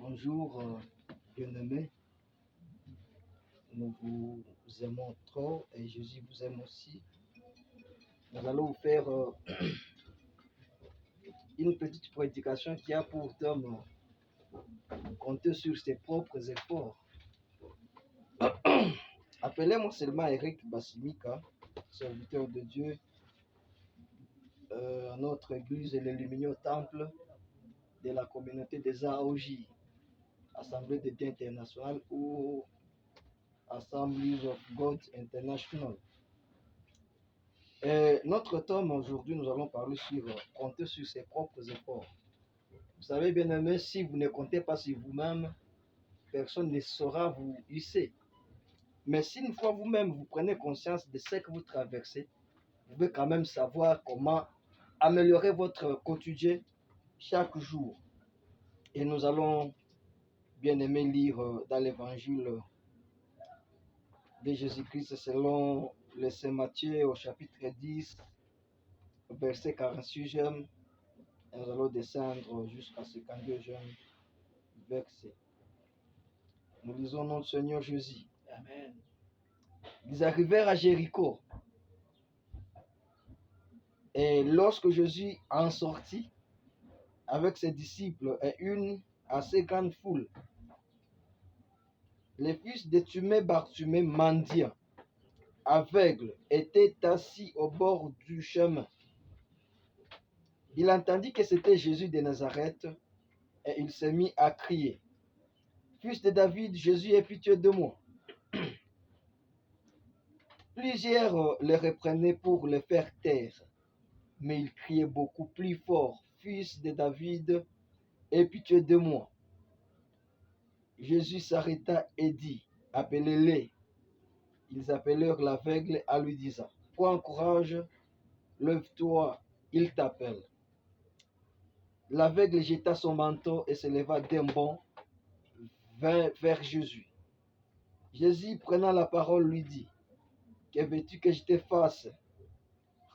Bonjour, bien-aimés. Nous vous aimons trop et Jésus vous aime aussi. Nous allons vous faire une petite prédication qui a pour thème compter sur ses propres efforts. Appelez-moi seulement Eric Bassimika, serviteur de Dieu, à notre église et l'Illuminio Temple de la communauté des AOJ, Assemblée de Dieu internationale ou Assemblies of God International. Notre thème aujourd'hui, nous allons parler sur compter sur ses propres efforts. Vous savez, bien aimé, si vous ne comptez pas sur vous-même, personne ne saura vous hisser. Mais si une fois vous-même vous prenez conscience de ce que vous traversez, vous pouvez quand même savoir comment améliorer votre quotidien chaque jour. Et nous allons, bien aimé, lire dans l'évangile de Jésus-Christ selon le Saint Matthieu au chapitre 10, verset 46e. Et nous allons descendre jusqu'à 52e verset. Nous lisons notre Seigneur Jésus. Amen. Ils arrivèrent à Jéricho. Et lorsque Jésus en sortit avec ses disciples et une assez grande foule, les fils de Thumée, Barthumée, mendiant, aveugle, étaient assis au bord du chemin. Il entendit que c'était Jésus de Nazareth et il s'est mis à crier: Fils de David, Jésus, aie pitié de moi. Plusieurs le reprenaient pour le faire taire, mais il criait beaucoup plus fort: Fils de David, aie pitié de moi. Jésus s'arrêta et dit: Appelez-les. Ils appelèrent l'aveugle en lui disant: Prends courage, lève-toi, il t'appelle. L'aveugle jeta son manteau et se leva d'un bond vers Jésus. Jésus, prenant la parole, lui dit: Que veux-tu que je te fasse?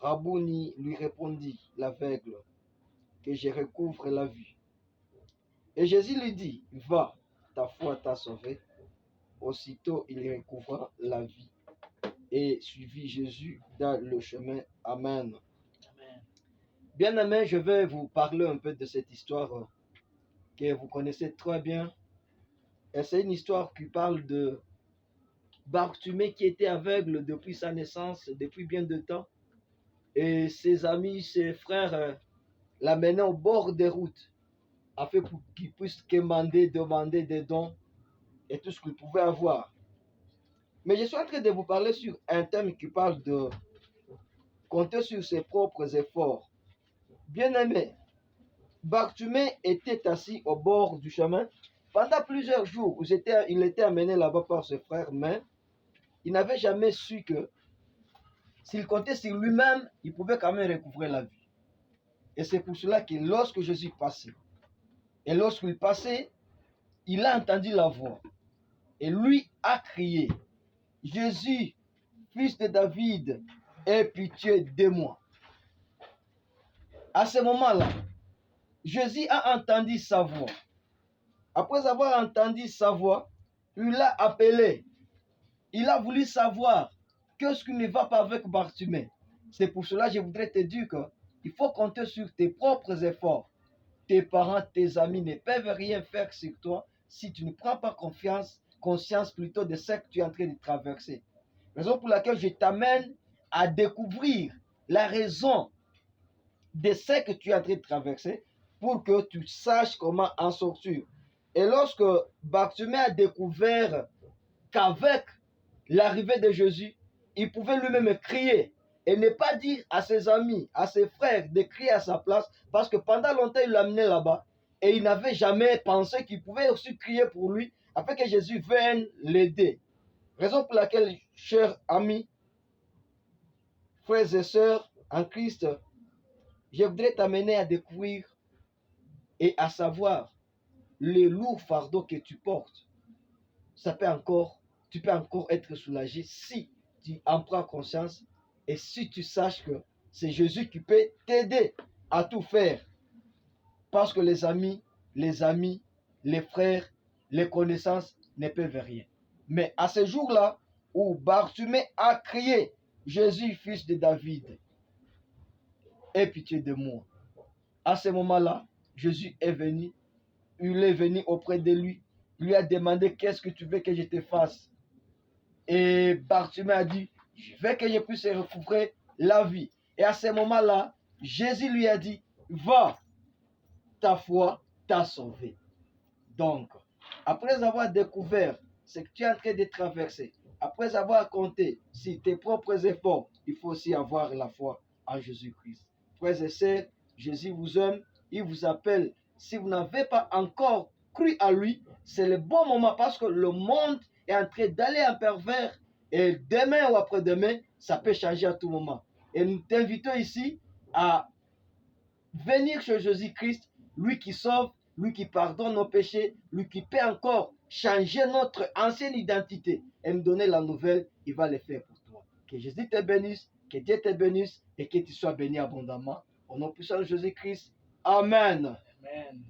Rabouni, lui répondit l'aveugle, que je recouvre la vue. Et Jésus lui dit: Va, ta foi t'a sauvé. Aussitôt il recouvra la vie et suivit Jésus dans le chemin. Amen. Amen. Bien aimé, je vais vous parler un peu de cette histoire que vous connaissez très bien. Et c'est une histoire qui parle de Barthumée qui était aveugle depuis sa naissance, depuis bien de temps. Et ses amis, ses frères l'amenaient au bord des routes afin qu'il puisse demander des dons et tout ce qu'il pouvait avoir. Mais je suis en train de vous parler sur un thème qui parle de compter sur ses propres efforts. Bien aimé, Barthumée était assis au bord du chemin pendant plusieurs jours. Il était amené là-bas par ses frères, mais il n'avait jamais su que s'il comptait sur lui-même, il pouvait quand même recouvrer la vie. Et c'est pour cela que lorsque Jésus passait, et lorsqu'il passait, il a entendu la voix. Et lui a crié: Jésus, fils de David, aie pitié de moi. À ce moment-là, Jésus a entendu sa voix. Après avoir entendu sa voix, il l'a appelé. Il a voulu savoir qu'est-ce qui ne va pas avec Barthumée. C'est pour cela que je voudrais te dire qu'il faut compter sur tes propres efforts. Tes parents, tes amis ne peuvent rien faire sur toi si tu ne prends pas conscience plutôt de ce que tu es en train de traverser. Raison pour laquelle je t'amène à découvrir la raison de ce que tu es en train de traverser pour que tu saches comment en sortir. Et lorsque Barthumée a découvert qu'avec l'arrivée de Jésus, il pouvait lui-même crier et ne pas dire à ses amis, à ses frères de crier à sa place, parce que pendant longtemps il l'amenait là-bas et il n'avait jamais pensé qu'il pouvait aussi crier pour lui afin que Jésus vienne l'aider. Raison pour laquelle, chers amis, frères et sœurs en Christ, je voudrais t'amener à découvrir et à savoir le lourd fardeau que tu portes. Tu peux encore être soulagé si tu en prends conscience et si tu saches que c'est Jésus qui peut t'aider à tout faire. Parce que les amis les frères, les connaissances ne peuvent rien. Mais à ce jour-là, où Bartimée a crié, Jésus, fils de David, aie pitié de moi. À ce moment-là, Jésus est venu, il est venu auprès de lui, il lui a demandé, qu'est-ce que tu veux que je te fasse? Et Bartimée a dit, je veux que je puisse recouvrer la vie. Et à ce moment-là, Jésus lui a dit, va, ta foi t'a sauvé. Donc, après avoir découvert ce que tu es en train de traverser, après avoir compté sur tes propres efforts, il faut aussi avoir la foi en Jésus-Christ. Frères et sœurs, Jésus vous aime, il vous appelle. Si vous n'avez pas encore cru à lui, c'est le bon moment parce que le monde est en train d'aller en pervers et demain ou après-demain, ça peut changer à tout moment. Et nous t'invitons ici à venir chez Jésus-Christ, lui qui sauve, lui qui pardonne nos péchés, lui qui peut encore changer notre ancienne identité et nous donner la nouvelle, il va le faire pour toi. Que Jésus te bénisse, que Dieu te bénisse et que tu sois béni abondamment. Au nom puissant de Jésus-Christ. Amen. Amen.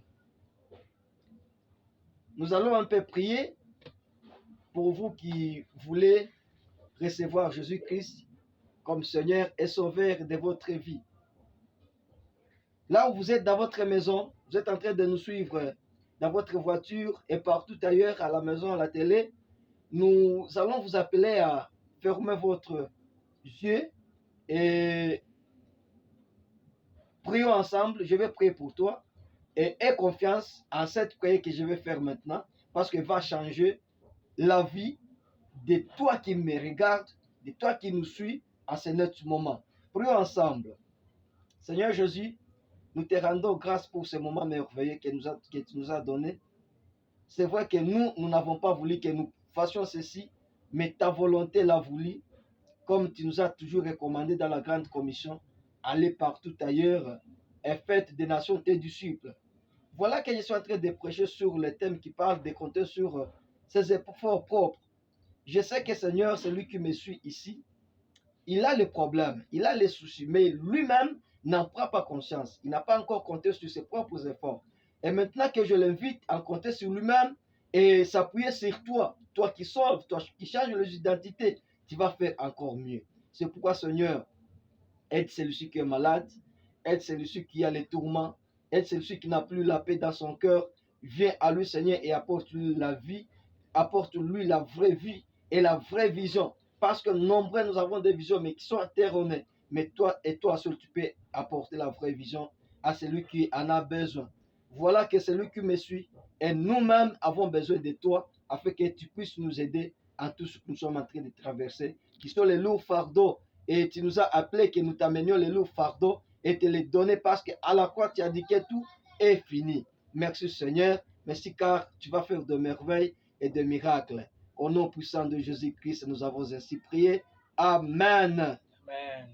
Nous allons un peu prier pour vous qui voulez recevoir Jésus-Christ comme Seigneur et Sauveur de votre vie. Là où vous êtes dans votre maison, vous êtes en train de nous suivre dans votre voiture et partout ailleurs, à la maison, à la télé, nous allons vous appeler à fermer votre yeux et prions ensemble. Je vais prier pour toi et aie confiance en cette prière que je vais faire maintenant parce qu'elle va changer la vie de toi qui me regarde, de toi qui nous suis en ce net moment. Prions ensemble. Seigneur Jésus, nous te rendons grâce pour ce moment merveilleux que tu nous as donné. C'est vrai que nous n'avons pas voulu que nous fassions ceci, mais ta volonté l'a voulu, comme tu nous as toujours recommandé dans la grande commission, aller partout ailleurs et faites des nations tes disciples. Voilà que je suis en train de prêcher sur le thème qui parle de compter sur ses efforts propres. Je sais que Seigneur, celui qui me suit ici, il a les problèmes, il a les soucis, mais lui-même n'en prend pas conscience. Il n'a pas encore compté sur ses propres efforts. Et maintenant que je l'invite à compter sur lui-même et s'appuyer sur toi, toi qui sauves, toi qui changes les identités, tu vas faire encore mieux. C'est pourquoi, Seigneur, aide celui-ci qui est malade, aide celui-ci qui a les tourments, aide celui-ci qui n'a plus la paix dans son cœur. Viens à lui, Seigneur, et apporte-lui la vie, apporte-lui la vraie vie et la vraie vision. Parce que nombreux, nous avons des visions, mais qui sont erronées. Mais toi et toi seul, tu peux apporter la vraie vision à celui qui en a besoin. Voilà que celui qui me suit et nous-mêmes avons besoin de toi afin que tu puisses nous aider en tout ce que nous sommes en train de traverser, qui sont les lourds fardeaux. Et tu nous as appelé que nous t'amenions les lourds fardeaux et te les donner parce qu'à la croix, tu as dit que tout est fini. Merci Seigneur. Merci car tu vas faire de merveilles et de miracles. Au nom puissant de Jésus-Christ, nous avons ainsi prié. Amen. Amen.